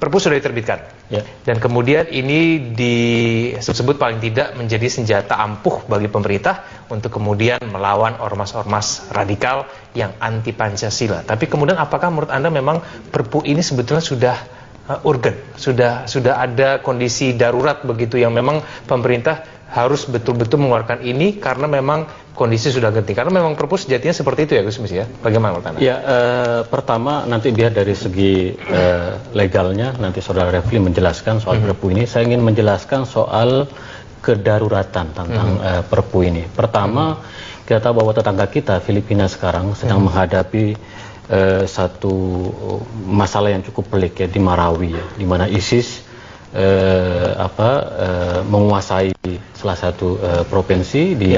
Perpu sudah diterbitkan, Ya. dan kemudian ini disebut paling tidak menjadi senjata ampuh bagi pemerintah untuk kemudian melawan ormas-ormas radikal yang anti Pancasila. Tapi kemudian apakah menurut Anda memang Perpu ini sebetulnya sudah urgen, sudah ada kondisi darurat begitu yang memang pemerintah harus betul-betul mengeluarkan ini karena memang kondisi sudah genting, karena memang Perpu sejatinya seperti itu ya Gus Mis ya? Bagaimana menurut Anda? Ya, pertama nanti biar dari segi legalnya nanti Saudara Refli menjelaskan soal Perpu ini. Saya ingin menjelaskan soal kedaruratan tentang Perpu ini. Pertama, kita tahu bahwa tetangga kita Filipina sekarang sedang menghadapi satu masalah yang cukup pelik ya di Marawi ya, di mana ISIS menguasai salah satu provinsi di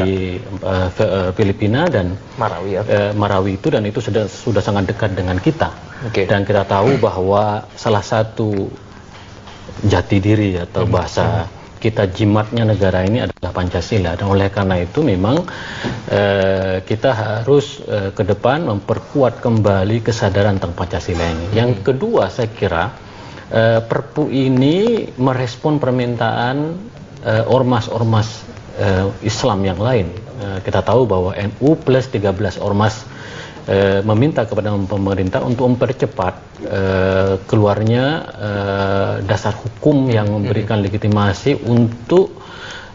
Filipina dan Marawi ya. Marawi itu, dan itu sudah sangat dekat dengan kita. Dan kita tahu bahwa salah satu jati diri atau bahasa kita jimatnya negara ini adalah Pancasila, dan oleh karena itu memang kita harus ke depan memperkuat kembali kesadaran tentang Pancasila ini. Yang kedua, saya kira Perpu ini merespon permintaan ormas-ormas Islam yang lain. Kita tahu bahwa NU plus 13 ormas meminta kepada pemerintah untuk mempercepat keluarnya dasar hukum yang memberikan legitimasi untuk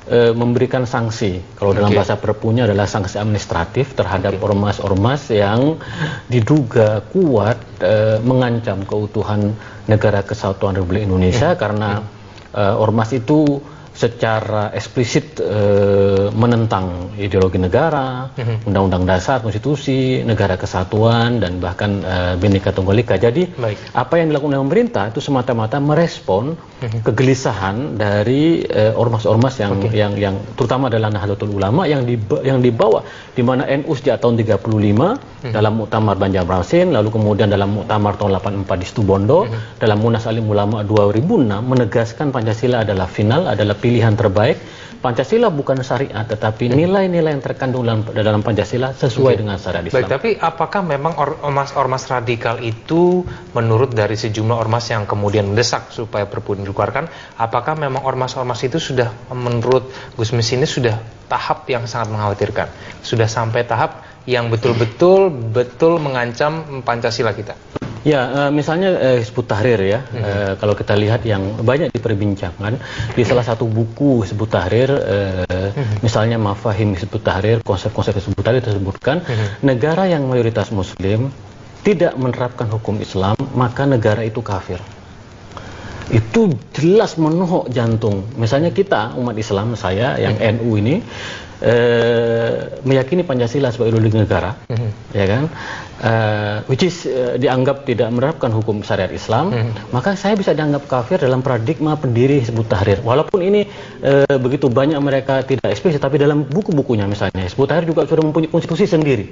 memberikan sanksi. Kalau dalam bahasa Perpunya adalah sanksi administratif terhadap ormas-ormas yang diduga kuat mengancam keutuhan negara kesatuan Republik Indonesia karena ormas itu secara eksplisit menentang ideologi negara, undang-undang dasar, konstitusi, negara kesatuan, dan bahkan Bhinneka Tunggal Ika. Jadi apa yang dilakukan oleh pemerintah itu semata-mata merespon kegelisahan dari ormas-ormas yang terutama adalah Nahdlatul Ulama yang dibawa, di mana NU sejak tahun 35 dalam Muktamar Banjarmasin, lalu kemudian dalam Muktamar tahun 84 di Situbondo, dalam Munas Alim Ulama 2006 menegaskan Pancasila adalah final, adalah pilihan terbaik. Pancasila bukan syariat, tetapi nilai-nilai yang terkandung dalam Pancasila sesuai dengan syariat Islam. Baik, tapi apakah memang ormas-ormas radikal itu, menurut dari sejumlah ormas yang kemudian mendesak supaya Perpu ini dikeluarkan, apakah memang ormas-ormas itu sudah, menurut Gus Mis ini sudah tahap yang sangat mengkhawatirkan, sudah sampai tahap yang betul-betul mengancam Pancasila kita? Ya, misalnya Hizbut Tahrir ya, kalau kita lihat yang banyak diperbincangkan di salah satu buku Hizbut Tahrir, misalnya Mafahim Hizbut Tahrir, konsep-konsep Hizbut Tahrir disebutkan negara yang mayoritas Muslim tidak menerapkan hukum Islam, maka negara itu kafir. Itu jelas menohok jantung. Misalnya kita umat Islam, saya yang NU ini meyakini Pancasila sebagai ideologi negara, ya kan, which is dianggap tidak menerapkan hukum syariat Islam, maka saya bisa dianggap kafir dalam paradigma pendiri Hizbut Tahrir. Walaupun ini begitu banyak mereka tidak eksplisit, tapi dalam buku-bukunya misalnya Hizbut Tahrir juga sudah mempunyai konstitusi sendiri,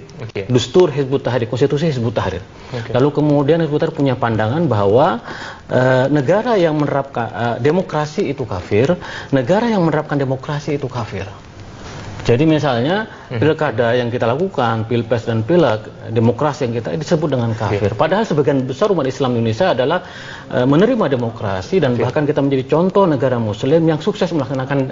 Dustur Hizbut Tahrir, konstitusi Hizbut Tahrir. Lalu kemudian Hizbut Tahrir punya pandangan bahwa negara yang menerapkan demokrasi itu kafir, negara yang menerapkan demokrasi itu kafir. Jadi misalnya pilkada yang kita lakukan, pilpres dan pileg, demokrasi yang kita disebut dengan kafir. Padahal sebagian besar umat Islam Indonesia adalah menerima demokrasi dan bahkan kita menjadi contoh negara Muslim yang sukses melaksanakan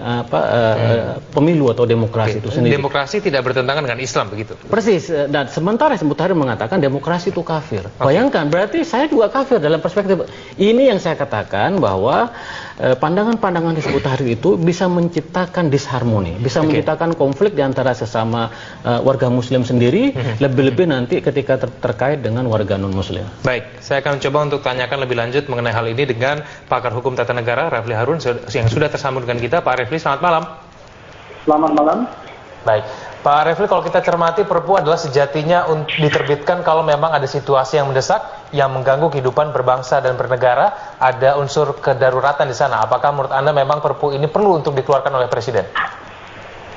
pemilu atau demokrasi itu sendiri. Demokrasi tidak bertentangan dengan Islam begitu? Persis. Dan sementara Hizbut Tahrir mengatakan demokrasi itu kafir. Bayangkan, berarti saya juga kafir dalam perspektif ini yang saya katakan bahwa pandangan-pandangan Hizbut Tahrir itu bisa menciptakan disharmoni, bisa menciptakan konflik di antara sesama warga Muslim sendiri, lebih-lebih nanti ketika terkait dengan warga non-Muslim. Baik, saya akan coba untuk tanyakan lebih lanjut mengenai hal ini dengan pakar hukum tata negara Refli Harun yang sudah tersambung dengan kita. Pak Refli, selamat malam. Selamat malam. Baik, Pak Refli, kalau kita cermati Perpu adalah sejatinya diterbitkan kalau memang ada situasi yang mendesak, yang mengganggu kehidupan berbangsa dan bernegara, ada unsur kedaruratan di sana. Apakah menurut Anda memang Perpu ini perlu untuk dikeluarkan oleh Presiden?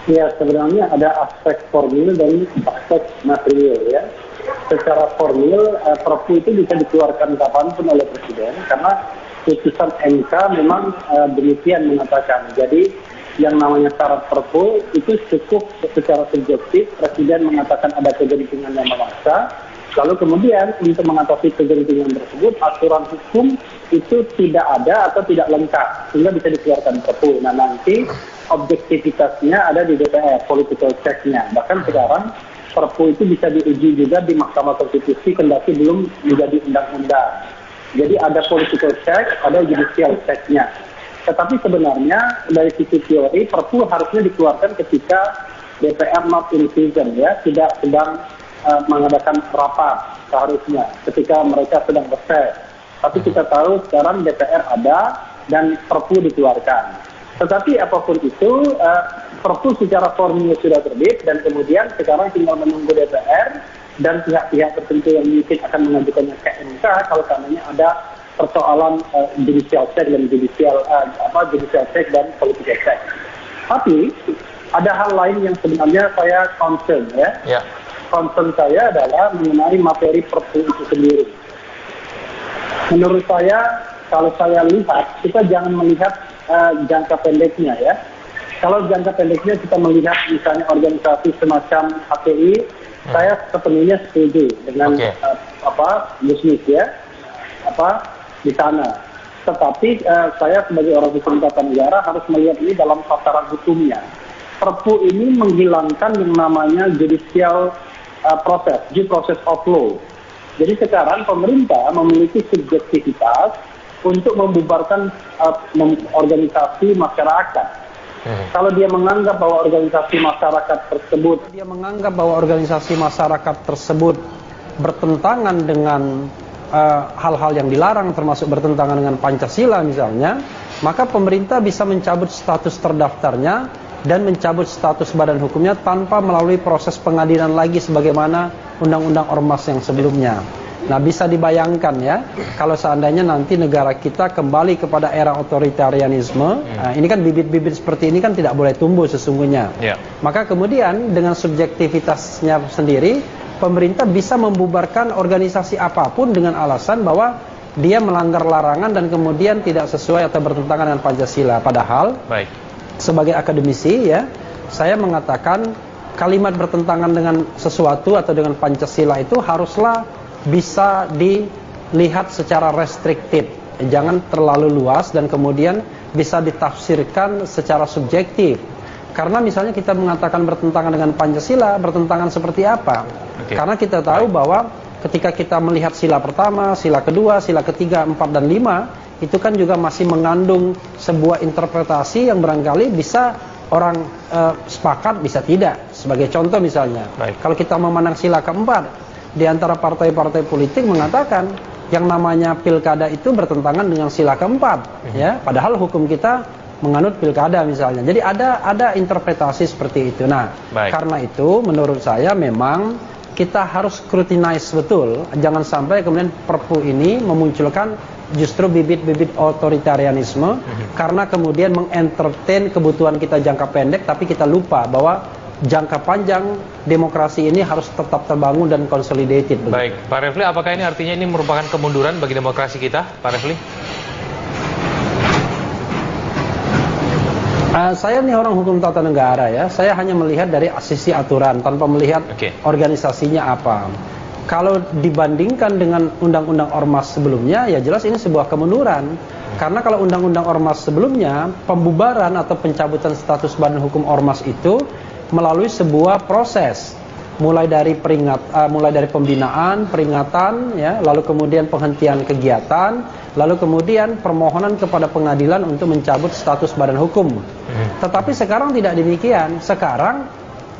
Ya, sebenarnya ada aspek formil dan aspek material ya. Secara formil, Perpu itu bisa dikeluarkan kapanpun oleh Presiden karena putusan MK memang demikian mengatakan. Jadi yang namanya syarat Perpu itu cukup secara subjektif Presiden mengatakan ada kegentingan yang memaksa, Lalu kemudian untuk mengatasi kegentingan tersebut, aturan hukum itu tidak ada atau tidak lengkap, sehingga bisa dikeluarkan Perpu. Nah nanti objektivitasnya ada di DPR, political check-nya. Bahkan sekarang Perpu itu bisa diuji juga di Mahkamah Konstitusi, kendati belum menjadi undang-undang. Jadi ada political check, ada judicial check-nya. Tetapi sebenarnya dari sisi teori, Perpu harusnya dikeluarkan ketika DPR not in season, ya, tidak sedang mengadakan rapat seharusnya ketika mereka sedang reses. Tapi kita tahu sekarang DPR ada dan Perpu dikeluarkan. Tetapi apapun itu, Perpu secara formil sudah terbit dan kemudian sekarang tinggal menunggu DPR dan pihak-pihak tertentu yang mungkin akan mengajukannya ke MK kalau seandainya ada persoalan judicial check dan judicial check dan political check. Tapi ada hal lain yang sebenarnya saya concern, ya. Concern saya adalah mengenai materi Perpu itu sendiri. Menurut saya, kalau saya lihat, kita jangan melihat jangka pendeknya, ya. Kalau jangka pendeknya kita melihat misalnya organisasi semacam HPI, saya sepenuhnya setuju dengan bisnis, ya, di sana. Tetapi saya sebagai orang hukum tata negara harus melihat ini dalam tataran hukumnya. Perpu ini menghilangkan yang namanya judicial proses, due process of law. Jadi sekarang pemerintah memiliki subjektivitas untuk membubarkan organisasi masyarakat. Kalau dia menganggap bahwa organisasi masyarakat tersebut bertentangan dengan hal-hal yang dilarang, termasuk bertentangan dengan Pancasila misalnya, maka pemerintah bisa mencabut status terdaftarnya dan mencabut status badan hukumnya tanpa melalui proses pengadilan lagi sebagaimana undang-undang ormas yang sebelumnya. Nah, bisa dibayangkan, ya, kalau seandainya nanti negara kita kembali kepada era otoritarianisme, ini kan bibit-bibit seperti ini kan tidak boleh tumbuh sesungguhnya. Maka kemudian dengan subjektivitasnya sendiri, pemerintah bisa membubarkan organisasi apapun dengan alasan bahwa dia melanggar larangan dan kemudian tidak sesuai atau bertentangan dengan Pancasila. Padahal sebagai akademisi, ya, saya mengatakan kalimat bertentangan dengan sesuatu atau dengan Pancasila itu haruslah bisa dilihat secara restriktif, jangan terlalu luas dan kemudian bisa ditafsirkan secara subjektif. Karena misalnya kita mengatakan bertentangan dengan Pancasila, bertentangan seperti apa? Karena kita tahu bahwa ketika kita melihat sila pertama, sila kedua, sila ketiga, 4 dan 5, itu kan juga masih mengandung sebuah interpretasi yang barangkali bisa orang sepakat, bisa tidak. Sebagai contoh misalnya, kalau kita memandang sila keempat, di antara partai-partai politik mengatakan yang namanya pilkada itu bertentangan dengan sila keempat, ya. Padahal hukum kita menganut pilkada misalnya. Jadi ada interpretasi seperti itu. Nah, karena itu menurut saya memang kita harus scrutinize betul, jangan sampai kemudian Perpu ini memunculkan justru bibit-bibit otoritarianisme karena kemudian mengentertain kebutuhan kita jangka pendek, tapi kita lupa bahwa jangka panjang demokrasi ini harus tetap terbangun dan consolidated. Baik, Pak Refli, apakah ini artinya ini merupakan kemunduran bagi demokrasi kita, Pak Refli? Saya ini orang hukum tata negara, ya. Saya hanya melihat dari sisi aturan tanpa melihat organisasinya apa. Kalau dibandingkan dengan undang-undang ormas sebelumnya, ya jelas ini sebuah kemunduran. Karena kalau undang-undang ormas sebelumnya, pembubaran atau pencabutan status badan hukum ormas itu melalui sebuah proses, mulai dari pembinaan, peringatan, ya, lalu kemudian penghentian kegiatan, lalu kemudian permohonan kepada pengadilan untuk mencabut status badan hukum. Tetapi sekarang tidak demikian. Sekarang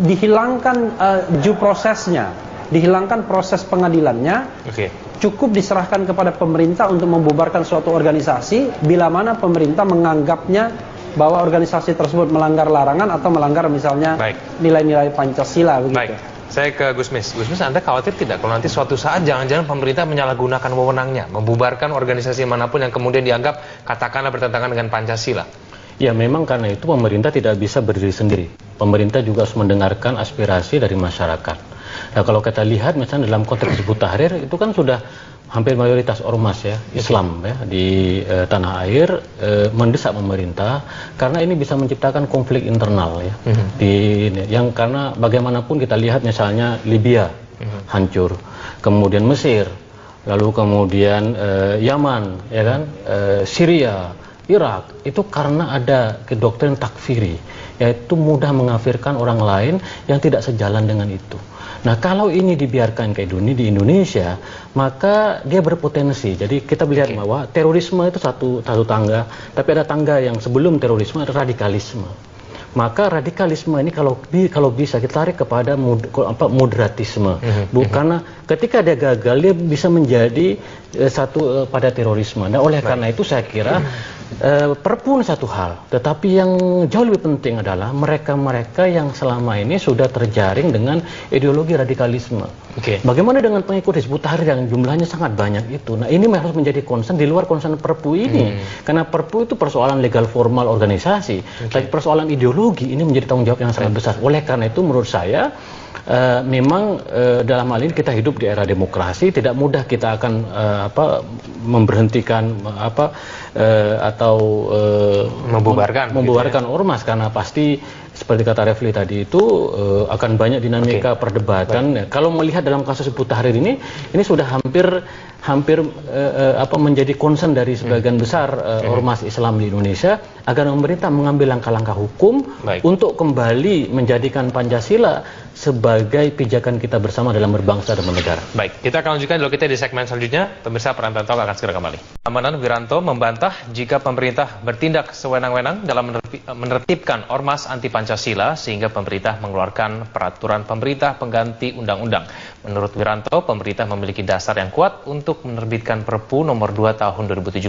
dihilangkan due prosesnya, dihilangkan proses pengadilannya. Cukup diserahkan kepada pemerintah untuk membubarkan suatu organisasi bila mana pemerintah menganggapnya bahwa organisasi tersebut melanggar larangan atau melanggar misalnya nilai-nilai Pancasila begitu. Saya ke Gusmis. Gusmis, Anda khawatir tidak kalau nanti suatu saat jangan-jangan pemerintah menyalahgunakan wewenangnya, membubarkan organisasi manapun yang kemudian dianggap katakanlah bertentangan dengan Pancasila? Ya, memang karena itu pemerintah tidak bisa berdiri sendiri. Pemerintah juga harus mendengarkan aspirasi dari masyarakat. Nah, kalau kita lihat misalnya dalam konteks Hizbut Tahrir itu kan sudah hampir mayoritas ormas, ya, Islam, ya, di tanah air mendesak pemerintah karena ini bisa menciptakan konflik internal, ya, yang karena bagaimanapun kita lihat misalnya Libya hancur, kemudian Mesir, lalu kemudian Yaman, ya kan, Syria, Irak, itu karena ada doktrin takfiri, yaitu mudah mengafirkan orang lain yang tidak sejalan dengan itu. Nah, kalau ini dibiarkan ke di Indonesia, maka dia berpotensi. Jadi kita melihat bahwa terorisme itu satu tangga, tapi ada tangga yang sebelum terorisme ada radikalisme. Maka radikalisme ini kalau bisa kita tarik kepada moderatisme. Karena ketika dia gagal, dia bisa menjadi satu pada terorisme. Nah, oleh karena itu saya kira Perpu satu hal, tetapi yang jauh lebih penting adalah mereka-mereka yang selama ini sudah terjaring dengan ideologi radikalisme. Bagaimana dengan pengikut Hizbut Tahrir yang jumlahnya sangat banyak itu? Nah, ini harus menjadi concern di luar concern Perpu ini. Karena Perpu itu persoalan legal formal organisasi, tapi persoalan ideologi ini menjadi tanggung jawab yang sangat besar. Oleh karena itu menurut saya memang dalam hal ini kita hidup di era demokrasi, tidak mudah kita akan memberhentikan atau membubarkan ormas, karena pasti seperti kata Refli tadi itu akan banyak dinamika perdebatan. Kalau melihat dalam kasus Hizbut Tahrir ini sudah hampir menjadi concern dari sebagian besar ormas Islam di Indonesia agar pemerintah mengambil langkah-langkah hukum untuk kembali menjadikan Pancasila sebagai pijakan kita bersama dalam berbangsa dan bernegara. Baik, kita akan lanjutkan dulu kita di segmen selanjutnya. Pemirsa, Perantauan Talk akan segera kembali. Amanan Wiranto membantah jika pemerintah bertindak sewenang-wenang dalam menertibkan ormas anti Pancasila sehingga pemerintah mengeluarkan peraturan pemerintah pengganti undang-undang. Menurut Wiranto, pemerintah memiliki dasar yang kuat untuk menerbitkan Perpu nomor 2 tahun 2017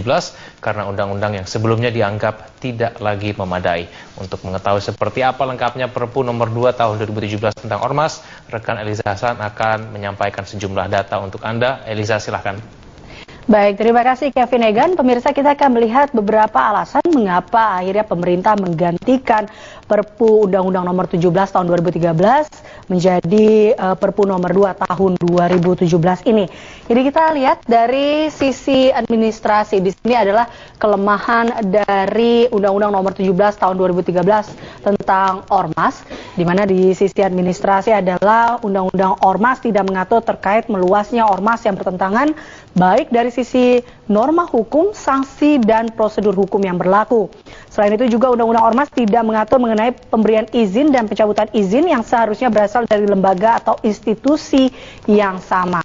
karena undang-undang yang sebelumnya dianggap tidak lagi memadai. Untuk mengetahui seperti apa lengkapnya Perpu nomor 2 tahun 2017 tentang ormas, rekan Eliza Hasan akan menyampaikan sejumlah data untuk Anda. Eliza, silahkan. Baik, terima kasih Kevin Egan. Pemirsa, kita akan melihat beberapa alasan mengapa akhirnya pemerintah menggantikan Perpu Undang-Undang Nomor 17 Tahun 2013 menjadi Perpu Nomor 2 Tahun 2017 ini. Jadi kita lihat dari sisi administrasi, di sini adalah kelemahan dari Undang-Undang Nomor 17 Tahun 2013 tentang ormas, di mana di sisi administrasi adalah Undang-Undang Ormas tidak mengatur terkait meluasnya ormas yang bertentangan baik dari sisi norma hukum, sanksi, dan prosedur hukum yang berlaku. Selain itu juga Undang-Undang Ormas tidak mengatur mengenai pemberian izin dan pencabutan izin yang seharusnya berasal dari lembaga atau institusi yang sama.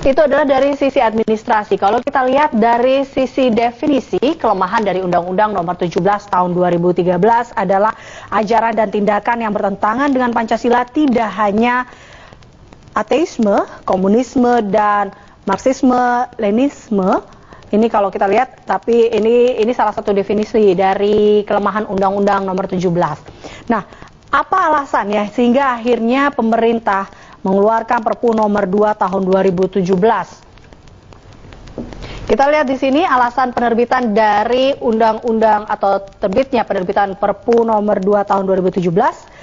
Itu adalah dari sisi administrasi. Kalau kita lihat dari sisi definisi, kelemahan dari Undang-Undang Nomor 17 Tahun 2013 adalah ajaran dan tindakan yang bertentangan dengan Pancasila tidak hanya ateisme, komunisme, dan marxisme, leninisme. Ini kalau kita lihat, tapi ini salah satu definisi dari kelemahan Undang-Undang Nomor 17. Nah, apa alasannya sehingga akhirnya pemerintah mengeluarkan Perpu Nomor 2 Tahun 2017? Kita lihat di sini alasan penerbitan dari undang-undang atau terbitnya penerbitan Perpu Nomor 2 Tahun 2017.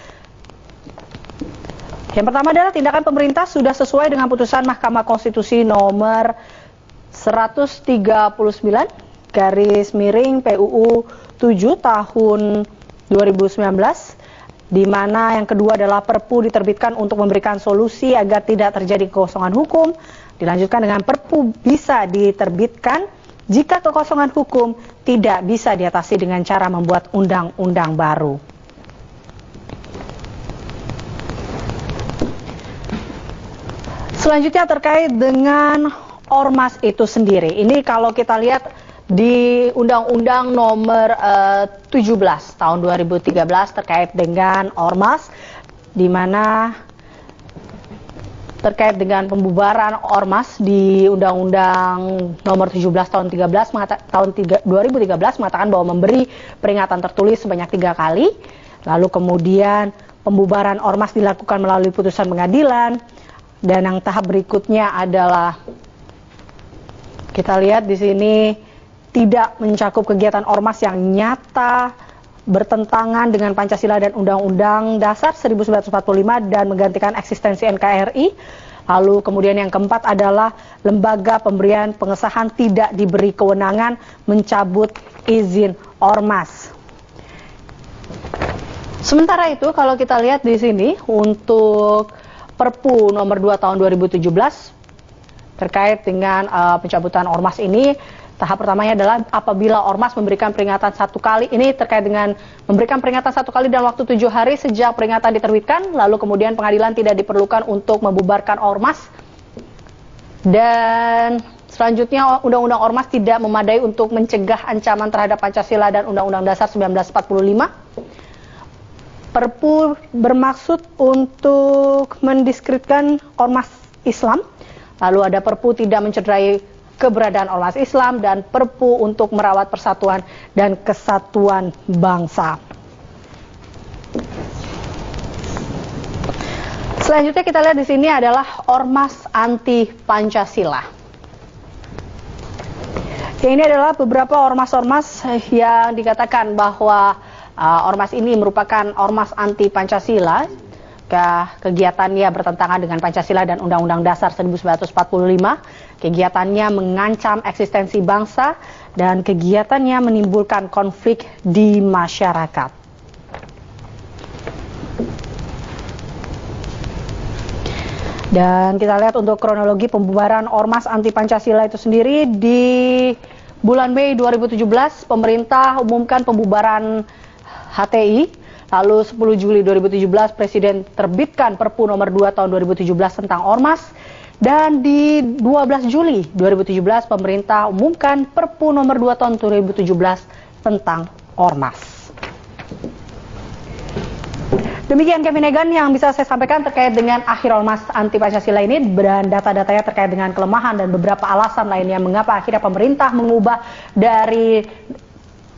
Yang pertama adalah tindakan pemerintah sudah sesuai dengan putusan Mahkamah Konstitusi nomor 139 garis miring PUU 7 tahun 2019, di mana yang kedua adalah Perpu diterbitkan untuk memberikan solusi agar tidak terjadi kekosongan hukum. Dilanjutkan dengan Perpu bisa diterbitkan jika kekosongan hukum tidak bisa diatasi dengan cara membuat undang-undang baru. Selanjutnya terkait dengan ormas itu sendiri. Ini kalau kita lihat di Undang-Undang Nomor 17 Tahun 2013 terkait dengan ormas, di mana terkait dengan pembubaran ormas di Undang-Undang Nomor 17 Tahun 2013 mengatakan bahwa memberi peringatan tertulis sebanyak 3 kali. Lalu kemudian pembubaran ormas dilakukan melalui putusan pengadilan. Dan yang tahap berikutnya adalah kita lihat di sini tidak mencakup kegiatan ormas yang nyata bertentangan dengan Pancasila dan Undang-Undang Dasar 1945 dan menggantikan eksistensi NKRI. Lalu kemudian yang keempat adalah lembaga pemberian pengesahan tidak diberi kewenangan mencabut izin ormas. Sementara itu kalau kita lihat di sini untuk Perpu nomor 2 tahun 2017 terkait dengan pencabutan ormas ini. Tahap pertamanya adalah apabila ormas memberikan peringatan 1 kali, ini terkait dengan memberikan peringatan 1 kali dalam waktu 7 hari sejak peringatan diterbitkan, lalu kemudian pengadilan tidak diperlukan untuk membubarkan ormas. Dan selanjutnya Undang-Undang Ormas tidak memadai untuk mencegah ancaman terhadap Pancasila dan Undang-Undang Dasar 1945. Perpu bermaksud untuk mendiskreditkan ormas Islam. Lalu ada Perpu tidak mencederai keberadaan ormas Islam dan Perpu untuk merawat persatuan dan kesatuan bangsa. Selanjutnya kita lihat di sini adalah ormas anti Pancasila. Ini adalah beberapa ormas-ormas yang dikatakan bahwa ormas ini merupakan ormas anti Pancasila. Kegiatannya bertentangan dengan Pancasila dan Undang-Undang Dasar 1945. Kegiatannya mengancam eksistensi bangsa dan kegiatannya menimbulkan konflik di masyarakat. Dan kita lihat untuk kronologi pembubaran ormas anti Pancasila itu sendiri di bulan Mei 2017 pemerintah umumkan pembubaran HTI. Lalu 10 Juli 2017 Presiden terbitkan Perpu nomor 2 tahun 2017 tentang ormas. Dan di 12 Juli 2017 pemerintah umumkan Perpu nomor 2 tahun 2017 tentang ormas. Demikian Kevin Egan yang bisa saya sampaikan terkait dengan akhir ormas anti Pancasila ini, dan data-datanya terkait dengan kelemahan dan beberapa alasan lainnya mengapa akhirnya pemerintah mengubah dari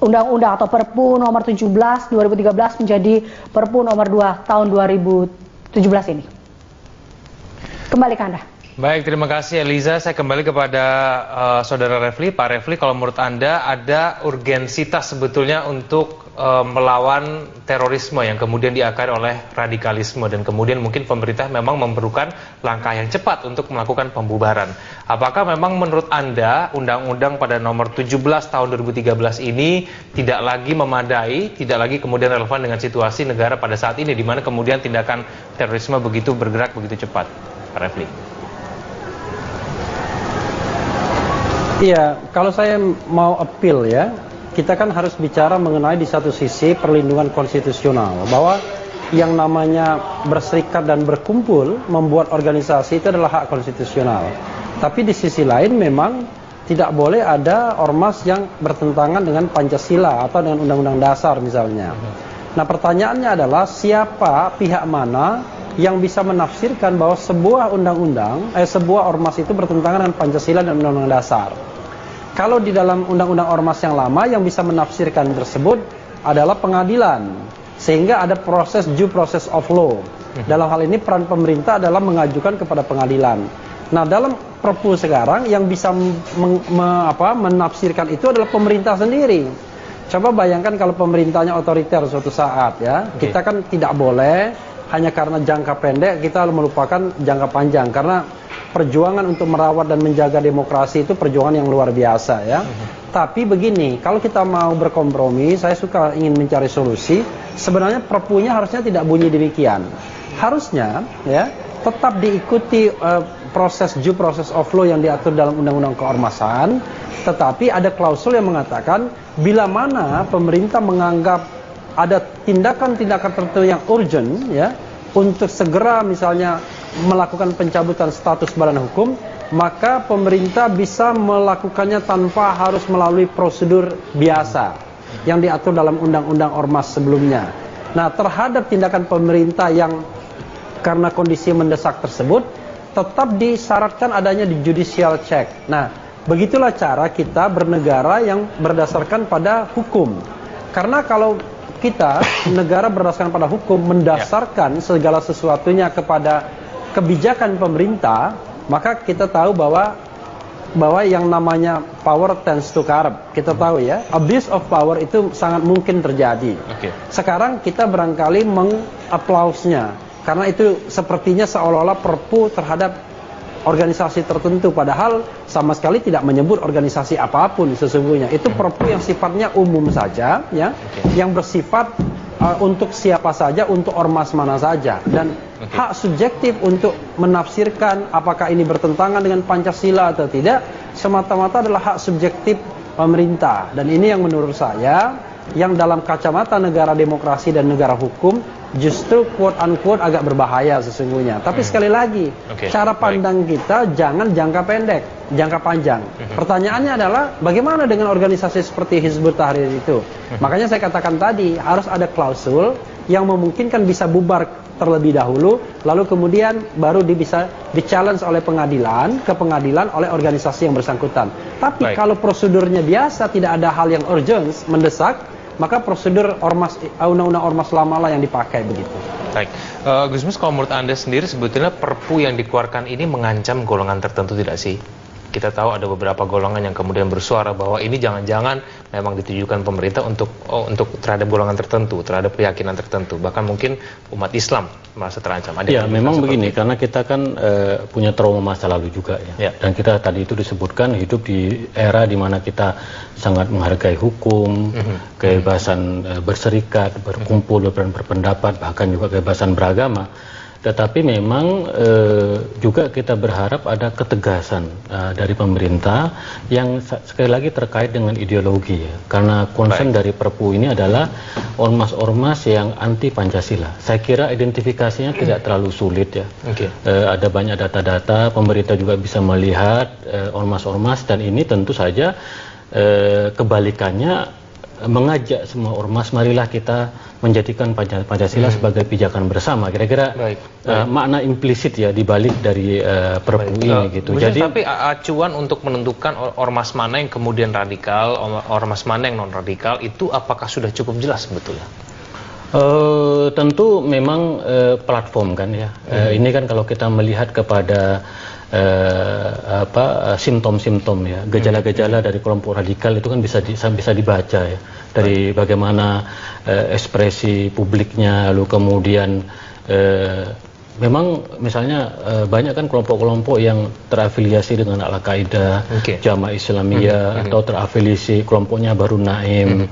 Undang-Undang atau Perpu nomor 17 2013 menjadi Perpu nomor 2 tahun 2017 ini. Kembali ke Anda. Baik, terima kasih Eliza. Saya kembali kepada Saudara Refli. Pak Refli, kalau menurut Anda ada urgensitas sebetulnya untuk melawan terorisme yang kemudian diakari oleh radikalisme, dan kemudian mungkin pemerintah memang memerlukan langkah yang cepat untuk melakukan pembubaran. Apakah memang menurut Anda Undang-Undang pada nomor 17 tahun 2013 ini tidak lagi memadai, tidak lagi kemudian relevan dengan situasi negara pada saat ini di mana kemudian tindakan terorisme begitu bergerak begitu cepat? Pak Refli. Iya, kalau saya mau appeal ya, kita kan harus bicara mengenai di satu sisi perlindungan konstitusional, bahwa yang namanya berserikat dan berkumpul membuat organisasi itu adalah hak konstitusional. Tapi di sisi lain memang tidak boleh ada ormas yang bertentangan dengan Pancasila atau dengan Undang-Undang Dasar misalnya. Nah, pertanyaannya adalah siapa, pihak mana yang bisa menafsirkan bahwa sebuah undang-undang, sebuah ormas itu bertentangan dengan Pancasila dan Undang-Undang Dasar. Kalau di dalam Undang-Undang Ormas yang lama yang bisa menafsirkan tersebut adalah pengadilan, sehingga ada proses due process of law. Dalam hal ini peran pemerintah adalah mengajukan kepada pengadilan. Nah, dalam Perpu sekarang yang bisa menafsirkan itu adalah pemerintah sendiri. Coba bayangkan kalau pemerintahnya otoriter suatu saat ya, kita kan tidak boleh hanya karena jangka pendek kita melupakan jangka panjang, karena perjuangan untuk merawat dan menjaga demokrasi itu perjuangan yang luar biasa ya. Tapi begini, kalau kita mau berkompromi, saya suka ingin mencari solusi. Sebenarnya perpunya harusnya tidak bunyi demikian. Harusnya ya tetap diikuti proses due process of law yang diatur dalam Undang-Undang Keormasan, tetapi ada klausul yang mengatakan bila mana pemerintah menganggap ada tindakan-tindakan tertentu yang urgent ya untuk segera misalnya melakukan pencabutan status badan hukum, maka pemerintah bisa melakukannya tanpa harus melalui prosedur biasa yang diatur dalam Undang-Undang Ormas sebelumnya. Nah, terhadap tindakan pemerintah yang karena kondisi mendesak tersebut, tetap disyaratkan adanya di judicial check. Nah, begitulah cara kita bernegara yang berdasarkan pada hukum. Karena kalau kita negara berdasarkan pada hukum, mendasarkan segala sesuatunya kepada kebijakan pemerintah, maka kita tahu bahwa yang namanya power tends to corrupt. Kita tahu ya, abuse of power itu sangat mungkin terjadi. Sekarang kita barangkali mengapplausnya, karena itu sepertinya seolah-olah perpu terhadap organisasi tertentu, padahal sama sekali tidak menyebut organisasi apapun sesungguhnya. Itu perpu yang sifatnya umum saja ya, yang bersifat untuk siapa saja, untuk ormas mana saja, dan hak subjektif untuk menafsirkan apakah ini bertentangan dengan Pancasila atau tidak semata-mata adalah hak subjektif pemerintah. Dan ini yang menurut saya yang dalam kacamata negara demokrasi dan negara hukum justru quote unquote agak berbahaya sesungguhnya. Tapi sekali lagi, cara pandang kita jangan jangka pendek, jangka panjang. Pertanyaannya adalah bagaimana dengan organisasi seperti Hizbut Tahrir itu? Makanya saya katakan tadi harus ada klausul yang memungkinkan bisa bubar terlebih dahulu, lalu kemudian baru bisa di-challenge oleh pengadilan, ke pengadilan oleh organisasi yang bersangkutan. Tapi kalau prosedurnya biasa, tidak ada hal yang urgent, mendesak, maka prosedur ormas, undang-undang ormas lama lah yang dipakai begitu. Baik, Gusmus, kalau menurut Anda sendiri sebetulnya Perpu yang dikeluarkan ini mengancam golongan tertentu tidak sih? Kita tahu ada beberapa golongan yang kemudian bersuara bahwa ini jangan-jangan memang ditujukan pemerintah untuk terhadap golongan tertentu, terhadap keyakinan tertentu, bahkan mungkin umat Islam merasa terancam. Ya, memang begini, karena kita kan punya trauma masa lalu juga ya. Dan kita tadi itu disebutkan hidup di era di mana kita sangat menghargai hukum, kebebasan berserikat, berkumpul, berpendapat, bahkan juga kebebasan beragama. Tetapi memang juga kita berharap ada ketegasan dari pemerintah yang sekali lagi terkait dengan ideologi ya. Karena concern dari Perpu ini adalah ormas-ormas yang anti Pancasila. Saya kira identifikasinya tidak terlalu sulit ya. Ada banyak data-data, pemerintah juga bisa melihat ormas-ormas, dan ini tentu saja kebalikannya mengajak semua ormas, marilah kita menjadikan Pancasila sebagai pijakan bersama. Kira-kira makna implisit ya dibalik dari Perpu ini gitu. Jadi tapi acuan untuk menentukan ormas mana yang kemudian radikal, ormas mana yang non radikal, itu apakah sudah cukup jelas sebetulnya? Tentu memang platform kan ya. Ini kan kalau kita melihat kepada simptom-simptom ya, gejala-gejala dari kelompok radikal itu kan bisa dibaca ya dari bagaimana ekspresi publiknya, lalu kemudian memang misalnya banyak kan kelompok-kelompok yang terafiliasi dengan Al-Qaeda, Jamaah Islamiyah, atau terafiliasi kelompoknya Baru Naim,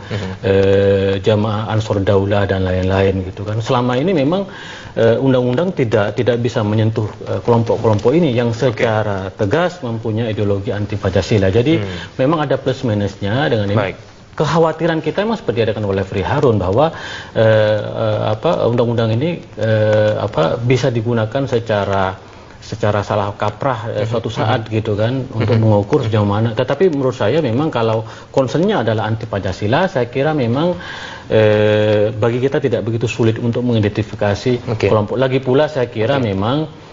Jamaah Ansor Daulah dan lain-lain gitu kan. Selama ini memang undang-undang tidak bisa menyentuh kelompok-kelompok ini yang secara tegas mempunyai ideologi anti Pancasila. Jadi memang ada plus minusnya dengan ini. Kekhawatiran kita memang seperti dikatakan oleh Fri Harun bahwa undang-undang ini bisa digunakan secara salah kaprah suatu saat gitu kan untuk mengukur sejauh mana. Tetapi menurut saya memang kalau concernnya adalah anti Pancasila, saya kira memang bagi kita tidak begitu sulit untuk mengidentifikasi kelompok. Lagi pula saya kira memang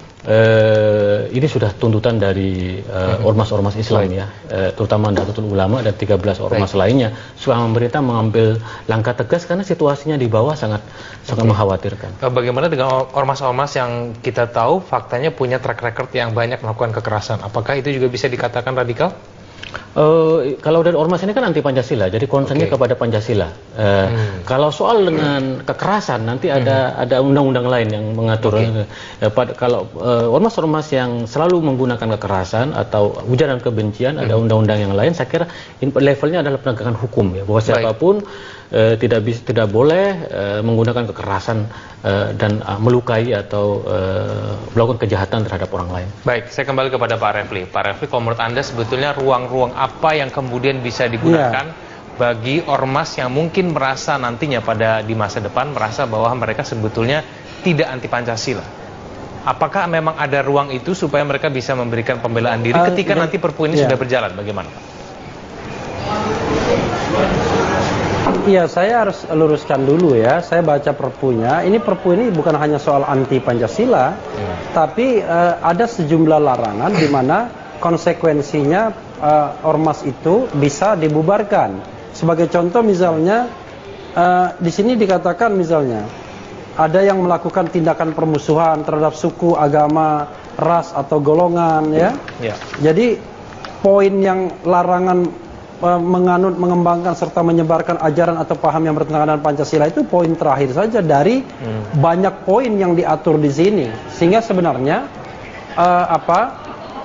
ini sudah tuntutan dari ormas-ormas Islam ya, terutama Nahdlatul Ulama dan 13 ormas lainnya, supaya pemerintah mengambil langkah tegas karena situasinya di bawah sangat mengkhawatirkan. Bagaimana dengan ormas-ormas yang kita tahu faktanya punya track record yang banyak melakukan kekerasan? Apakah itu juga bisa dikatakan radikal? Kalau dari ormas ini kan anti Pancasila, jadi concernnya kepada Pancasila. Kalau soal dengan kekerasan nanti ada undang-undang lain yang mengatur. Kalau ormas-ormas yang selalu menggunakan kekerasan atau ujaran kebencian, ada undang-undang yang lain. Saya kira levelnya adalah penegakan hukum ya, bahwa siapapun tidak boleh menggunakan kekerasan dan melukai atau melakukan kejahatan terhadap orang lain. Baik, saya kembali kepada Pak Refli. Pak Refli, kalau menurut Anda sebetulnya ruang-ruang apa yang kemudian bisa digunakan bagi ormas yang mungkin merasa nantinya di masa depan merasa bahwa mereka sebetulnya tidak anti Pancasila? Apakah memang ada ruang itu supaya mereka bisa memberikan pembelaan diri ketika nanti Perpu ini sudah berjalan? Bagaimana, Pak? Iya, saya harus luruskan dulu ya. Saya baca Perpunya. Perpu ini bukan hanya soal anti Pancasila, tapi ada sejumlah larangan di mana konsekuensinya ormas itu bisa dibubarkan. Sebagai contoh misalnya, di sini dikatakan misalnya ada yang melakukan tindakan permusuhan terhadap suku, agama, ras atau golongan ya. Jadi poin yang larangan menganut, mengembangkan serta menyebarkan ajaran atau paham yang bertentangan dengan Pancasila itu poin terakhir saja dari banyak poin yang diatur di sini. Sehingga sebenarnya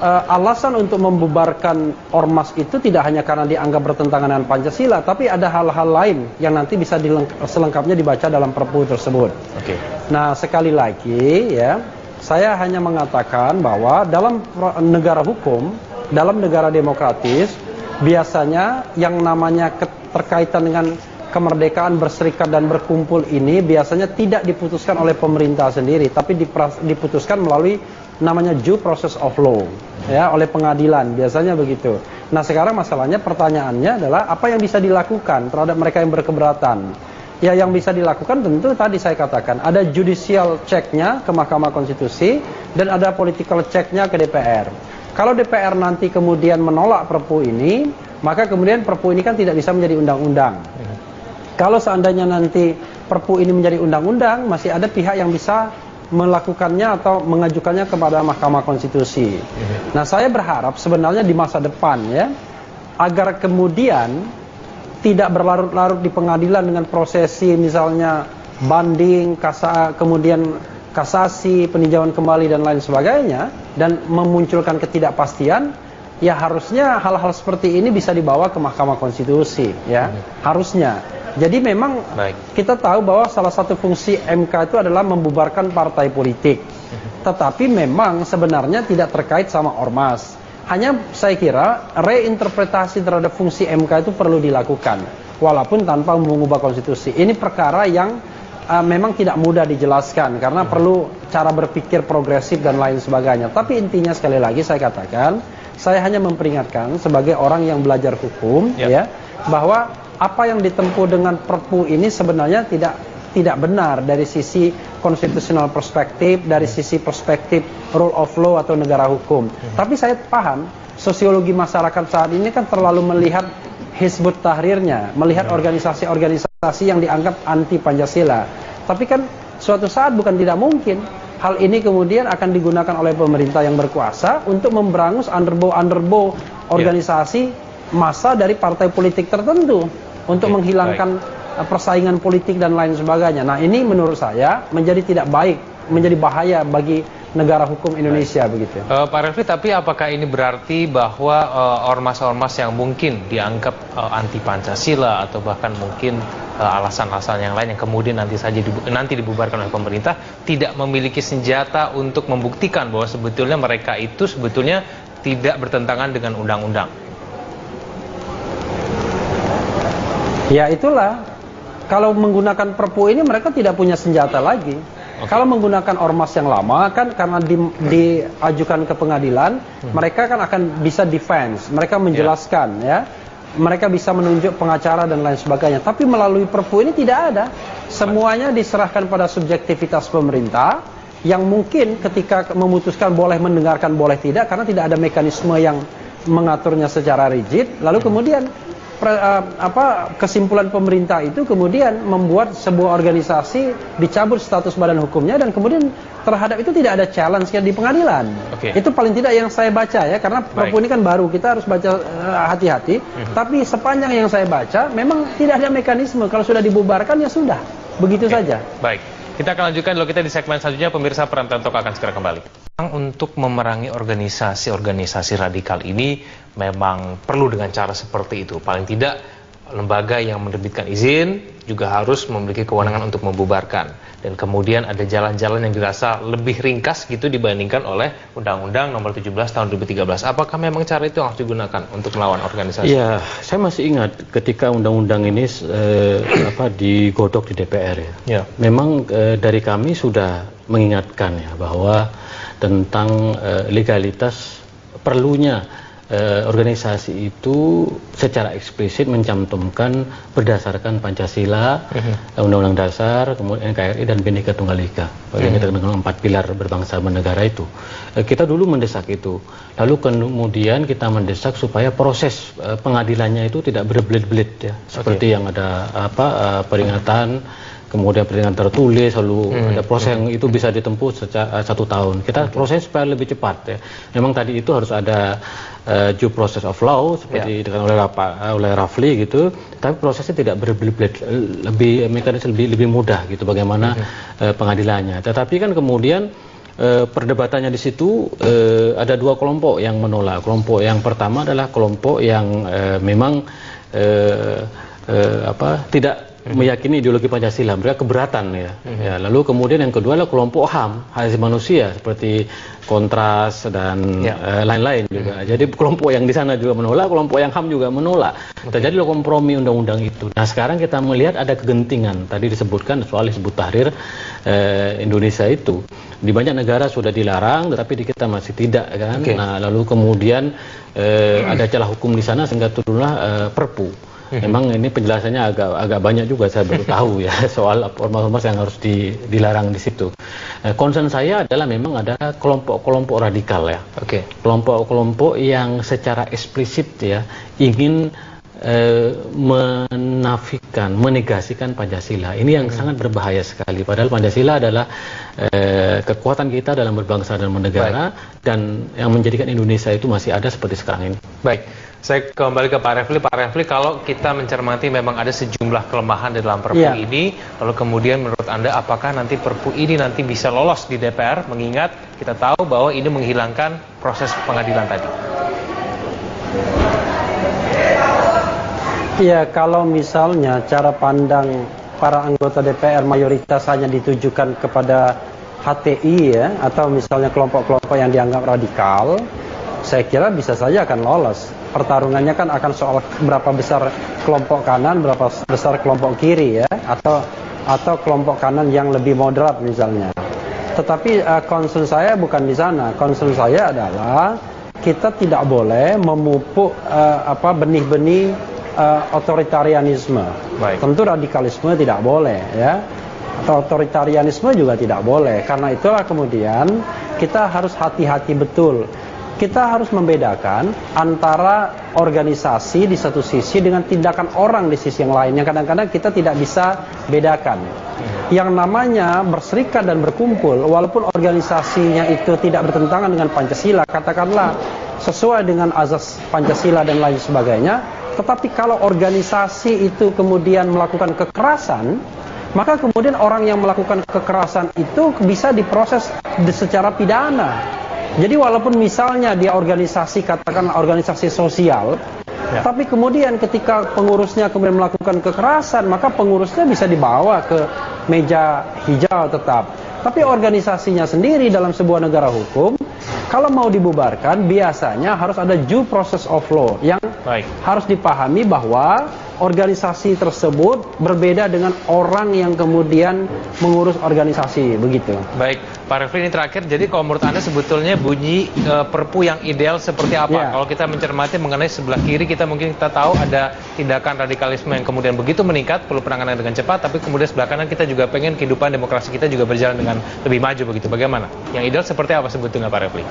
alasan untuk membubarkan ormas itu tidak hanya karena dianggap bertentangan dengan Pancasila, tapi ada hal-hal lain yang nanti bisa selengkapnya dibaca dalam Perpu tersebut. Oke. Nah, sekali lagi ya, saya hanya mengatakan bahwa dalam negara hukum, dalam negara demokratis, biasanya yang namanya keterkaitan dengan kemerdekaan berserikat dan berkumpul ini biasanya tidak diputuskan oleh pemerintah sendiri, tapi diputuskan melalui namanya due process of law, ya, oleh pengadilan, biasanya begitu. Nah, sekarang masalahnya, pertanyaannya adalah apa yang bisa dilakukan terhadap mereka yang berkeberatan. Ya, yang bisa dilakukan tentu tadi saya katakan, ada judicial check-nya ke Mahkamah Konstitusi dan ada political check-nya ke DPR. Kalau DPR nanti kemudian menolak Perpu ini, maka kemudian Perpu ini kan tidak bisa menjadi undang-undang. Kalau seandainya nanti Perpu ini menjadi undang-undang, masih ada pihak yang bisa melakukannya atau mengajukannya kepada Mahkamah Konstitusi. Nah, saya berharap sebenarnya di masa depan ya, agar kemudian tidak berlarut-larut di pengadilan dengan prosesi misalnya banding, kemudian kasasi, peninjauan kembali dan lain sebagainya, dan memunculkan ketidakpastian. Ya, harusnya hal-hal seperti ini bisa dibawa ke Mahkamah Konstitusi ya, harusnya. Jadi memang kita tahu bahwa salah satu fungsi MK itu adalah membubarkan partai politik. Tetapi memang sebenarnya tidak terkait sama ormas. Hanya saya kira reinterpretasi terhadap fungsi MK itu perlu dilakukan, walaupun tanpa mengubah konstitusi. Ini perkara yang memang tidak mudah dijelaskan karena perlu cara berpikir progresif dan lain sebagainya. Tapi intinya sekali lagi saya katakan, saya hanya memperingatkan sebagai orang yang belajar hukum ya, bahwa apa yang ditempuh dengan Perpu ini sebenarnya tidak benar dari sisi konstitusional perspektif, dari sisi perspektif rule of law atau negara hukum. Tapi saya paham sosiologi masyarakat saat ini kan terlalu melihat Hizbut Tahrirnya, melihat organisasi-organisasi yang dianggap anti Pancasila. Tapi kan suatu saat bukan tidak mungkin hal ini kemudian akan digunakan oleh pemerintah yang berkuasa untuk memberangus underbow organisasi massa dari partai politik tertentu untuk menghilangkan persaingan politik dan lain sebagainya. Nah, ini menurut saya menjadi tidak baik, menjadi bahaya bagi negara hukum Indonesia begitu. Pak Refli, tapi apakah ini berarti bahwa ormas-ormas yang mungkin dianggap anti Pancasila atau bahkan mungkin alasan-alasan yang lain yang kemudian nanti dibubarkan oleh pemerintah tidak memiliki senjata untuk membuktikan bahwa sebetulnya mereka itu sebetulnya tidak bertentangan dengan undang-undang? Ya itulah, kalau menggunakan Perpu ini mereka tidak punya senjata lagi. Kalau menggunakan ormas yang lama kan karena diajukan ke pengadilan, mereka kan akan bisa defense, mereka menjelaskan ya, mereka bisa menunjuk pengacara dan lain sebagainya. Tapi melalui Perpu ini tidak ada, semuanya diserahkan pada subjektivitas pemerintah yang mungkin ketika memutuskan boleh mendengarkan boleh tidak karena tidak ada mekanisme yang mengaturnya secara rigid. Lalu kemudian kesimpulan pemerintah itu kemudian membuat sebuah organisasi dicabut status badan hukumnya dan kemudian terhadap itu tidak ada challenge di pengadilan. Itu paling tidak yang saya baca ya, karena Perpu ini kan baru, kita harus baca hati-hati. Tapi sepanjang yang saya baca memang tidak ada mekanisme, kalau sudah dibubarkan ya sudah, begitu saja. Baik, kita akan lanjutkan dulu, kita di segmen selanjutnya. Pemirsa, Prime Time Talk akan segera kembali. Untuk memerangi organisasi-organisasi radikal ini memang perlu dengan cara seperti itu. Paling tidak lembaga yang menerbitkan izin juga harus memiliki kewenangan untuk membubarkan. Dan kemudian ada jalan-jalan yang dirasa lebih ringkas gitu dibandingkan oleh Undang-Undang Nomor 17 Tahun 2013. Apakah memang cara itu yang harus digunakan untuk melawan organisasi? Ya, saya masih ingat ketika undang-undang ini digodok di DPR ya. Memang dari kami sudah mengingatkan ya bahwa tentang legalitas perlunya organisasi itu secara eksplisit mencantumkan berdasarkan Pancasila, Undang-Undang Dasar, kemudian NKRI dan Bhinneka Tunggal Ika, yang kita kenal 4 pilar berbangsa bernegara itu. Kita dulu mendesak itu, lalu kemudian kita mendesak supaya proses pengadilannya itu tidak berbelit-belit ya, seperti yang ada peringatan, kemudian peringatan tertulis, lalu ada proses yang itu bisa ditempuh secara 1 tahun. Kita proses supaya lebih cepat ya. Memang tadi itu harus ada due process of law seperti dikatakan oleh Rafli gitu, tapi prosesnya tidak berbelit-belit, lebih mekanisme lebih mudah gitu bagaimana pengadilannya. Tetapi kan kemudian perdebatannya di situ ada dua kelompok yang menolak. Kelompok yang pertama adalah kelompok yang memang tidak meyakini ideologi Pancasila, mereka keberatan ya. Lalu kemudian yang kedua adalah kelompok HAM, hak asasi manusia seperti Kontras dan lain-lain juga. Jadi kelompok yang di sana juga menolak, kelompok yang HAM juga menolak. Terjadilah kompromi undang-undang itu. Nah sekarang kita melihat ada kegentingan. Tadi disebutkan soal Hizbut Tahrir Indonesia itu di banyak negara sudah dilarang, tetapi di kita masih tidak kan. Nah lalu kemudian ada celah hukum di sana sehingga turunlah Perpu. Memang ini penjelasannya agak banyak juga, saya baru tahu ya soal ormas-ormas yang harus dilarang di situ. Concern saya adalah memang ada kelompok-kelompok radikal ya. Kelompok-kelompok yang secara eksplisit ya ingin menafikan, menegasikan Pancasila. Ini yang sangat berbahaya sekali. Padahal Pancasila adalah kekuatan kita dalam berbangsa dan bernegara, dan yang menjadikan Indonesia itu masih ada seperti sekarang ini. Baik, saya kembali ke Pak Refli. Pak Refli, kalau kita mencermati memang ada sejumlah kelemahan di dalam Perpu ini, lalu kemudian menurut Anda apakah nanti Perpu ini nanti bisa lolos di DPR, mengingat kita tahu bahwa ini menghilangkan proses pengadilan tadi? Ya, kalau misalnya cara pandang para anggota DPR mayoritas hanya ditujukan kepada HTI ya, atau misalnya kelompok-kelompok yang dianggap radikal, saya kira bisa saja akan lolos. Pertarungannya kan akan soal berapa besar kelompok kanan, berapa besar kelompok kiri ya, atau kelompok kanan yang lebih moderat misalnya. Tetapi concern saya bukan di sana. Concern saya adalah kita tidak boleh memupuk benih-benih otoritarianisme. Tentu radikalisme tidak boleh ya. Otoritarianisme juga tidak boleh. Karena itulah kemudian kita harus hati-hati betul. Kita harus membedakan antara organisasi di satu sisi dengan tindakan orang di sisi yang lain, yang kadang-kadang kita tidak bisa bedakan. Yang namanya berserikat dan berkumpul, walaupun organisasinya itu tidak bertentangan dengan Pancasila, katakanlah sesuai dengan azas Pancasila dan lain sebagainya, tetapi kalau organisasi itu kemudian melakukan kekerasan, maka kemudian orang yang melakukan kekerasan itu bisa diproses secara pidana. Jadi walaupun misalnya dia organisasi, katakanlah organisasi sosial, tapi kemudian ketika pengurusnya kemudian melakukan kekerasan, maka pengurusnya bisa dibawa ke meja hijau tetap. Tapi organisasinya sendiri dalam sebuah negara hukum, kalau mau dibubarkan biasanya harus ada due process of law yang harus dipahami bahwa organisasi tersebut berbeda dengan orang yang kemudian mengurus organisasi, begitu. Baik, Pak Refli, ini terakhir. Jadi kalau menurut Anda sebetulnya bunyi Perpu yang ideal seperti apa? Kalau kita mencermati mengenai sebelah kiri, kita tahu ada tindakan radikalisme yang kemudian begitu meningkat, perlu penanganan dengan cepat, tapi kemudian sebelah kanan kita juga pengen kehidupan demokrasi kita juga berjalan dengan lebih maju, begitu. Bagaimana? Yang ideal seperti apa sebetulnya, Pak Refli?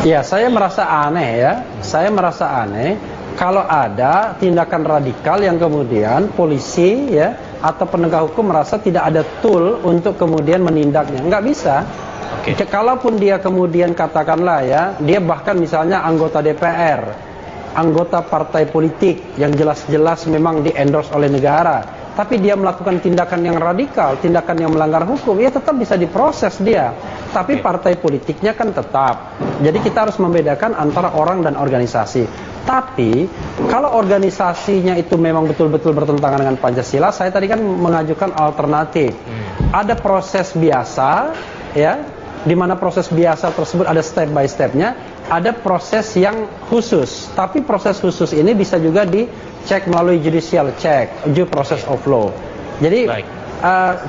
Ya, saya merasa aneh ya. Saya merasa aneh kalau ada tindakan radikal yang kemudian polisi ya atau penegak hukum merasa tidak ada tool untuk kemudian menindaknya. Nggak bisa. Kalaupun dia kemudian katakanlah ya, dia bahkan misalnya anggota DPR, anggota partai politik yang jelas-jelas memang di-endorse oleh negara, tapi dia melakukan tindakan yang radikal, tindakan yang melanggar hukum, ya tetap bisa diproses dia. Tapi partai politiknya kan tetap. Jadi kita harus membedakan antara orang dan organisasi. Tapi kalau organisasinya itu memang betul-betul bertentangan dengan Pancasila, saya tadi kan mengajukan alternatif. Ada proses biasa, ya, di mana proses biasa tersebut ada step by stepnya. Ada proses yang khusus. Tapi proses khusus ini bisa juga dicek melalui judicial check, due process of law. Jadi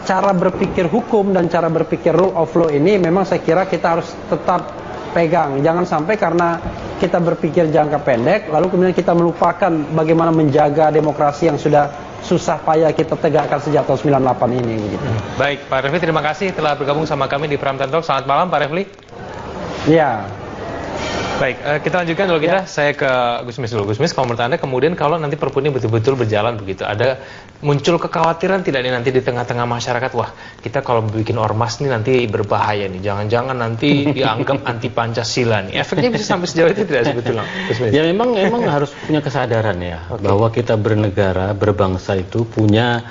cara berpikir hukum dan cara berpikir rule of law ini memang saya kira kita harus tetap pegang. Jangan sampai karena kita berpikir jangka pendek lalu kemudian kita melupakan bagaimana menjaga demokrasi yang sudah susah payah kita tegakkan sejak tahun 98 ini gitu. Baik, Pak Refli, terima kasih telah bergabung sama kami di Prime Time Talk. Selamat malam, Pak Refli. Ya. Baik, kita lanjutkan dulu kita. Saya ke Gusmis dulu. Gusmis, kalau menurut Anda kemudian kalau nanti Perpu ini betul-betul berjalan begitu, ada muncul kekhawatiran tidak nih nanti di tengah-tengah masyarakat, wah kita kalau bikin ormas nih nanti berbahaya nih, jangan-jangan nanti dianggap anti Pancasila nih. Efeknya bisa sampai sejauh itu tidak sebetulnya, Gusmis? Ya memang harus punya kesadaran ya, bahwa kita bernegara, berbangsa itu punya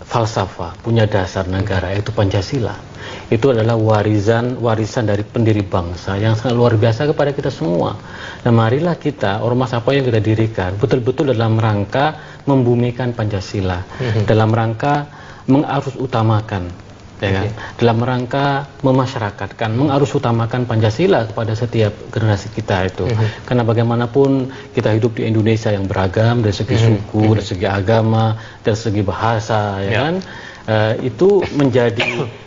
falsafah, punya dasar negara, yaitu Pancasila. itu adalah warisan dari pendiri bangsa yang sangat luar biasa kepada kita semua. Nah, marilah kita, ormas apa yang kita dirikan, betul-betul dalam rangka membumikan Pancasila, dalam rangka mengarus utamakan, ya kan? Dalam rangka memasyarakatkan, mengarus utamakan Pancasila kepada setiap generasi kita itu. Karena bagaimanapun kita hidup di Indonesia yang beragam dari segi suku, dari segi agama, dari segi bahasa, ya kan? Itu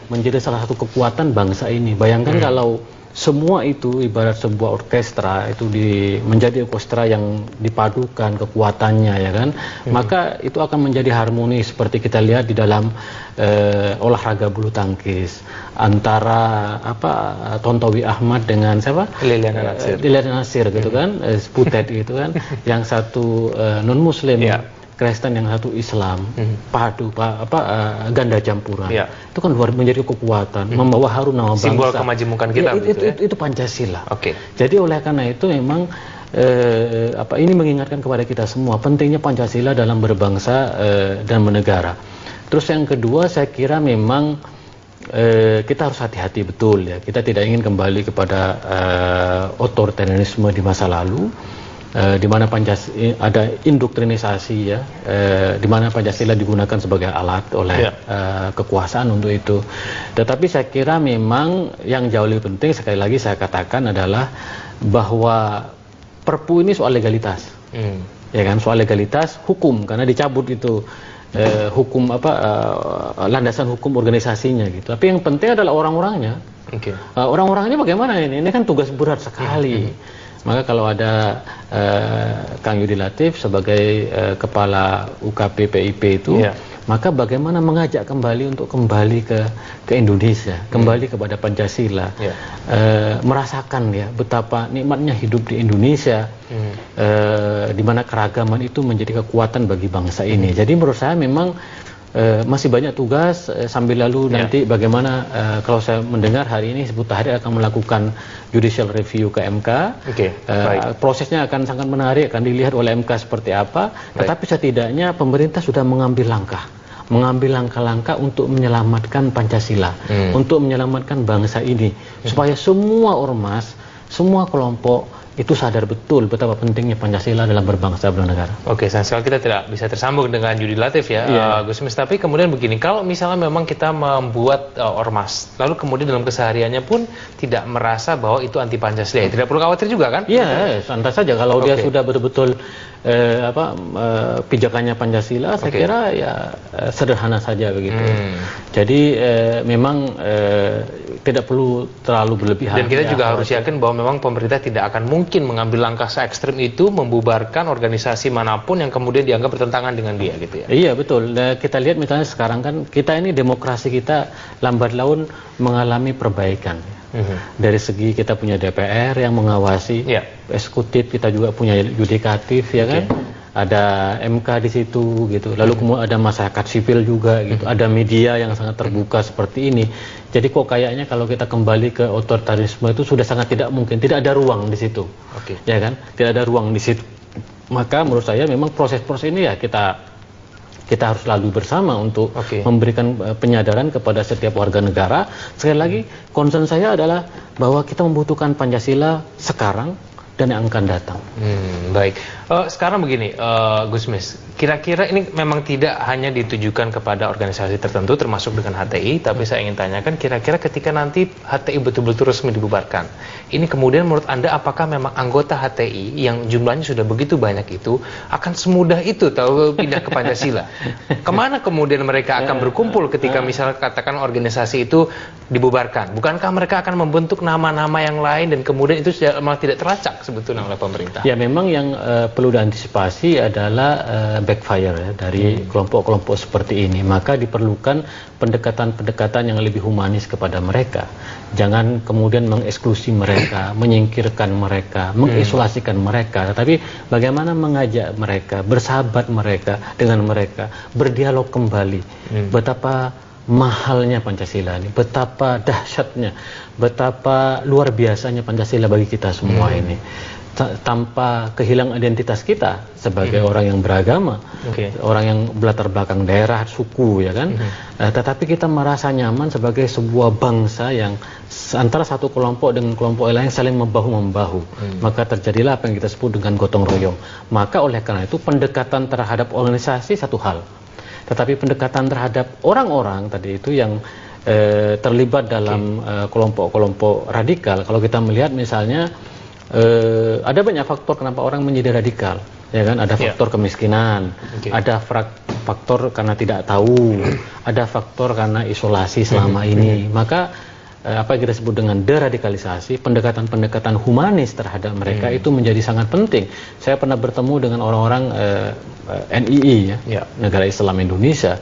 menjadi salah satu kekuatan bangsa ini. Bayangkan kalau semua itu ibarat sebuah orkestra itu menjadi orkestra yang dipadukan kekuatannya, ya kan, maka itu akan menjadi harmoni seperti kita lihat di dalam olahraga bulu tangkis antara Tontowi Ahmad dengan siapa? Liliana Natsir gitu kan, Sputet gitu kan, yang satu non muslim, Kristen yang satu Islam, ganda campuran. Itu kan menjadi kekuatan, membawa harum nama bangsa. Simbol kemajemukan kita. Itu Pancasila. Jadi oleh karena itu memang ini mengingatkan kepada kita semua pentingnya Pancasila dalam berbangsa dan bernegara. Terus yang kedua, saya kira memang kita harus hati-hati betul, ya. Kita tidak ingin kembali kepada otoritarianisme di masa lalu. Di mana ada indoktrinisasi, ya, di mana Pancasila digunakan sebagai alat oleh kekuasaan untuk itu. Tetapi saya kira memang yang jauh lebih penting, sekali lagi saya katakan, adalah bahwa Perpu ini soal legalitas, ya kan, soal legalitas hukum, karena dicabut itu hukum landasan hukum organisasinya gitu. Tapi yang penting adalah orang-orangnya. Orang-orangnya bagaimana ini? Ini kan tugas berat sekali. Maka kalau ada Kang Yudi Latif sebagai kepala UKP PIP itu, maka bagaimana mengajak kembali untuk kembali ke Indonesia, kembali kepada Pancasila, merasakan, ya, betapa nikmatnya hidup di Indonesia, di mana keragaman itu menjadi kekuatan bagi bangsa ini. Jadi menurut saya memang masih banyak tugas, sambil lalu nanti bagaimana kalau saya mendengar hari ini Hizbut Tahrir akan melakukan judicial review ke MK. Prosesnya akan sangat menarik, akan dilihat oleh MK seperti apa. Tetapi setidaknya pemerintah sudah mengambil langkah-langkah untuk menyelamatkan Pancasila, untuk menyelamatkan bangsa ini, supaya semua ormas, semua kelompok itu sadar betul betapa pentingnya Pancasila dalam berbangsa bernegara. Sayang sekali kita tidak bisa tersambung dengan Yudi Latif, ya, Gusmis. Tapi kemudian begini, kalau misalnya memang kita membuat ormas, lalu kemudian dalam kesehariannya pun tidak merasa bahwa itu anti Pancasila, tidak perlu khawatir juga kan? Iya, santai saja kalau dia sudah betul-betul pijakannya Pancasila, saya kira ya sederhana saja begitu. Jadi memang tidak perlu terlalu berlebihan. Dan kita juga harus yakin bahwa memang pemerintah tidak akan mungkin mengambil langkah se-ekstrim itu membubarkan organisasi manapun yang kemudian dianggap bertentangan dengan dia, gitu ya. Iya, betul. Kita lihat misalnya sekarang kan kita ini demokrasi kita lambat laun mengalami perbaikan. Dari segi kita punya DPR yang mengawasi, eksekutif, kita juga punya yudikatif, ya kan? Ada MK di situ gitu. Lalu kemudian ada masyarakat sipil juga gitu. Ada media yang sangat terbuka seperti ini. Jadi kok kayaknya kalau kita kembali ke otoritarisme itu sudah sangat tidak mungkin, tidak ada ruang di situ. Ya kan? Tidak ada ruang di situ. Maka menurut saya memang proses-proses ini ya kita harus lalu bersama untuk memberikan penyadaran kepada setiap warga negara. Sekali lagi, concern saya adalah bahwa kita membutuhkan Pancasila sekarang dan yang akan datang. Baik. Sekarang begini, Gusmis, kira-kira ini memang tidak hanya ditujukan kepada organisasi tertentu termasuk dengan HTI, tapi saya ingin tanyakan, kira-kira ketika nanti HTI betul-betul resmi dibubarkan, ini kemudian menurut Anda apakah memang anggota HTI yang jumlahnya sudah begitu banyak itu akan semudah itu tahu pindah ke Pancasila? Kemana kemudian mereka akan berkumpul ketika misalnya katakan organisasi itu dibubarkan? Bukankah mereka akan membentuk nama-nama yang lain dan kemudian itu malah tidak terlacak sebetulnya oleh pemerintah? Ya, memang yang perlu diantisipasi adalah backfire, ya, dari kelompok-kelompok seperti ini. Maka diperlukan pendekatan-pendekatan yang lebih humanis kepada mereka. Jangan kemudian mengeksklusi mereka, menyingkirkan mereka, mengisolasikan mereka. Tetapi bagaimana mengajak mereka, bersahabat mereka dengan mereka, berdialog kembali. Betapa mahalnya Pancasila ini, betapa dahsyatnya, betapa luar biasanya Pancasila bagi kita semua ini. tanpa kehilangan identitas kita sebagai orang yang beragama, orang yang berlatar belakang daerah, suku, ya kan. Tetapi kita merasa nyaman sebagai sebuah bangsa yang antara satu kelompok dengan kelompok lain saling membahu-membahu. Maka terjadilah apa yang kita sebut dengan gotong royong. Maka oleh karena itu pendekatan terhadap organisasi satu hal, tetapi pendekatan terhadap orang-orang tadi itu yang terlibat dalam kelompok-kelompok radikal. Kalau kita melihat misalnya ada banyak faktor kenapa orang menjadi radikal, ya kan? Ada faktor kemiskinan, ada faktor karena tidak tahu, ada faktor karena isolasi selama ini. Maka apa yang kita sebut dengan deradikalisasi, pendekatan-pendekatan humanis terhadap mereka itu menjadi sangat penting. Saya pernah bertemu dengan orang-orang NII, Negara Islam Indonesia.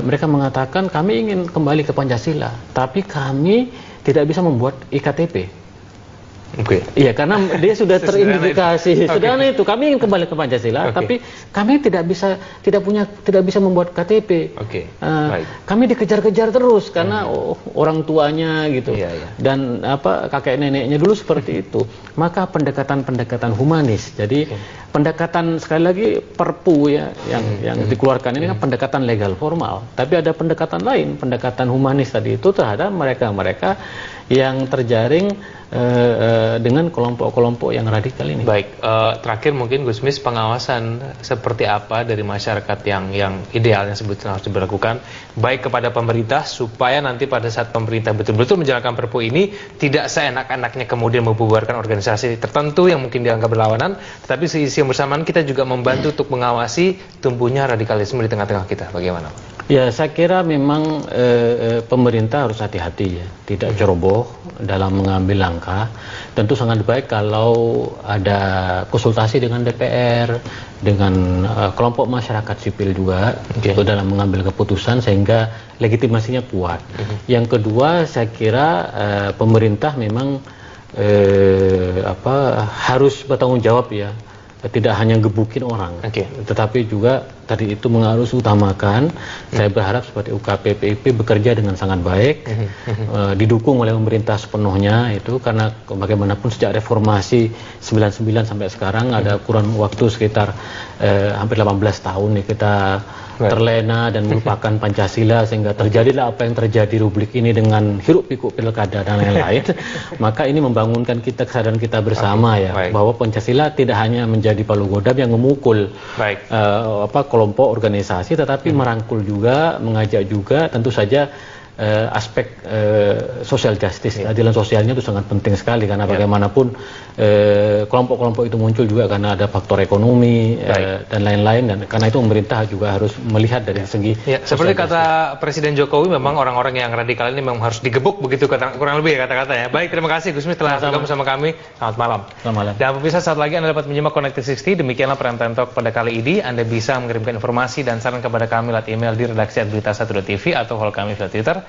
Mereka mengatakan kami ingin kembali ke Pancasila, tapi kami tidak bisa membuat IKTP. Iya, karena dia sudah teridentifikasi. Sederhana itu, kami ingin kembali ke Pancasila, tapi kami tidak bisa membuat KTP. Kami dikejar-kejar terus karena orang tuanya gitu, dan kakek neneknya dulu seperti itu. Maka pendekatan-pendekatan humanis. Jadi pendekatan, sekali lagi, Perpu yang dikeluarkan ini kan pendekatan legal formal, tapi ada pendekatan lain, pendekatan humanis tadi itu terhadap mereka-mereka yang terjaring dengan kelompok-kelompok yang radikal ini. Baik, terakhir mungkin Gusmis, pengawasan seperti apa dari masyarakat yang idealnya sebetulnya harus diberlakukan, baik kepada pemerintah supaya nanti pada saat pemerintah betul-betul menjalankan Perpu ini tidak seenak-enaknya kemudian membubarkan organisasi tertentu yang mungkin dianggap berlawanan, tetapi sisi yang bersamaan kita juga membantu untuk mengawasi tumbuhnya radikalisme di tengah-tengah kita. Bagaimana? Ya, saya kira memang pemerintah harus hati-hati ya, tidak ceroboh dalam mengambil langkah. Tentu sangat baik kalau ada konsultasi dengan DPR, dengan kelompok masyarakat sipil juga itu dalam mengambil keputusan sehingga legitimasinya kuat. Yang kedua, saya kira pemerintah memang harus bertanggung jawab ya. Tidak hanya gebukin orang, tetapi juga tadi itu harus utamakan. Saya berharap seperti UKP PIP bekerja dengan sangat baik, didukung oleh pemerintah sepenuhnya itu, karena bagaimanapun sejak reformasi 99 sampai sekarang ada kurun waktu sekitar hampir 18 tahun nih kita terlena dan melupakan Pancasila, sehingga terjadilah apa yang terjadi di Republik ini dengan hiruk pikuk pilkada dan lain-lain. Maka ini membangunkan kita, kesadaran kita bersama bahwa Pancasila tidak hanya menjadi palu godam yang memukul kelompok organisasi, tetapi merangkul juga, mengajak juga. Tentu saja aspek social justice, keadilan sosialnya itu sangat penting sekali, karena bagaimanapun kelompok-kelompok itu muncul juga karena ada faktor ekonomi dan lain-lain, dan karena itu pemerintah juga harus melihat dari segi seperti kata Presiden Jokowi, memang orang-orang yang radikal ini memang harus digebuk begitu, kurang lebih ya kata-katanya. Baik, terima kasih Gusmis telah bergabung bersama kami. Selamat malam. Selamat malam. Dan pemirsa, saat lagi Anda dapat menyimak Connected 60. Demikianlah Prime Time Talk pada kali ini. Anda bisa mengirimkan informasi dan saran kepada kami lewat email di redaksi@berita1.tv atau follow kami via Twitter.